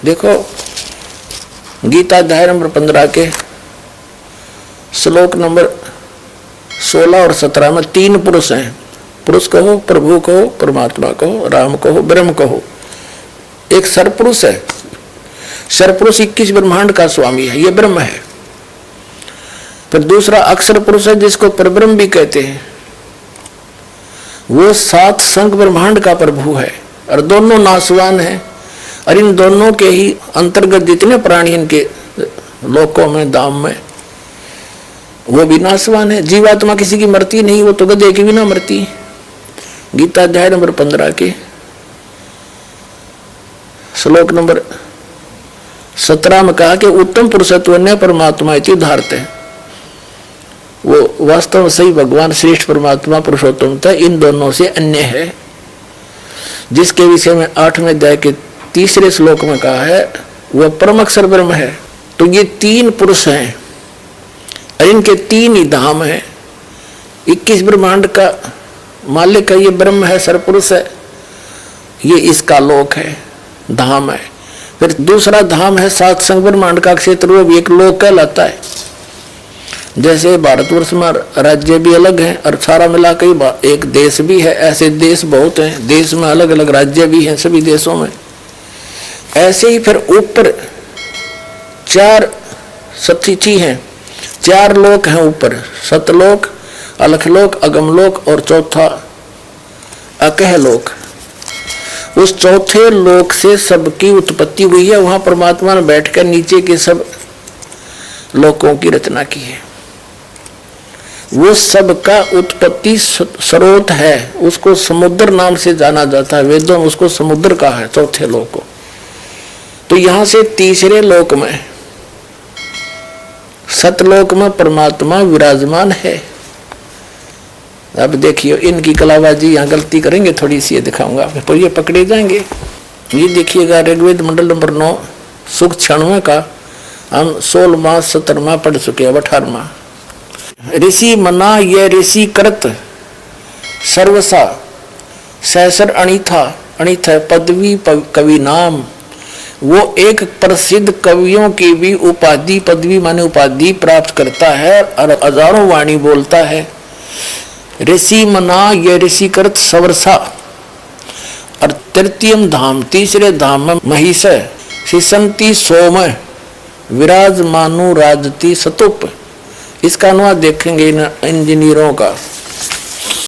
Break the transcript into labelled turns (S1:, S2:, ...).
S1: देखो गीता अध्याय नंबर 15 के श्लोक नंबर 16 और 17 में 3 पुरुष हैं। पुरुष कहो, प्रभु कहो, परमात्मा कहो, राम कहो, ब्रह्म कहो। एक सरपुरुष है। सरपुरुष 21 ब्रह्मांड का स्वामी है, ये ब्रह्म है। फिर दूसरा अक्षर पुरुष है जिसको परब्रह्म भी कहते हैं, वो 7 संग ब्रह्मांड का प्रभु है और दोनों नासवान हैं। और इन दोनों के ही अंतर्गत जितने प्राणी इनके लोकों में धाम में वो भी नासवान है। जीवात्मा किसी की मरती नहीं, वो तो गधे की भी ना मरती। गीता अध्याय नंबर 15 के श्लोक नंबर 17 में कहा कि उत्तम पुरुषत्व ने परमात्मा इति धारते हैं। वो वास्तव में सही भगवान श्रेष्ठ परमात्मा पुरुषोत्तम था, इन दोनों से अन्य है, जिसके विषय में 8वें अध्याय के 3 श्लोक में कहा है वह परम अक्षर ब्रह्म है। तो ये 3 पुरुष हैं और इनके 3 ही धाम है। 21 ब्रह्मांड का मालिक है ये ब्रह्म है, सरपुरुष है, ये इसका लोक है, धाम है। फिर दूसरा धाम है 7 संग ब्रह्मांड का क्षेत्र, वो भी एक लोक कहलाता है। जैसे भारतवर्ष में राज्य भी अलग है और सारा मिला के एक देश भी है, ऐसे देश बहुत हैं, देश में अलग अलग राज्य भी हैं सभी देशों में। ऐसे ही फिर ऊपर 4 सतिथि हैं, 4 लोक हैं ऊपर, सतलोक, अलखलोक, अगमलोक और चौथा अकहलोक। उस चौथे लोक से सबकी उत्पत्ति हुई है, वहां परमात्मा ने बैठकर नीचे के सब लोकों की रचना की है। वो सबका उत्पत्ति स्रोत है, उसको समुद्र नाम से जाना जाता है, वेदों में उसको समुद्र कहा है, चौथे लोक को। तो यहां से तीसरे लोक में सतलोक में परमात्मा विराजमान है। अब देखिए इनकी कलाबाजी, यहाँ गलती करेंगे थोड़ी सी, ये दिखाऊंगा तो ये पकड़े जाएंगे। ये देखिएगा ऋग्वेद मंडल नंबर 9 सुख 96 का हम 16वां 17वां पढ़ चुके हैं, 18वां। ऋषि मना ये ऋषि करत सर्वसा सहसर अणिथा, अणिथ है पदवी कवि नाम। वो एक प्रसिद्ध कवियों की भी उपाधि, पदवी माने उपाधि प्राप्त करता है और हजारों वाणी बोलता है। ऋषि मना ये ऋषि करत सवरसा। और तृतीयम धाम, तीसरे धाम में महिष शिशंती सोम विराजमानु राजती सतुप। इसका अनुवाद देखेंगे इन इंजीनियरों का।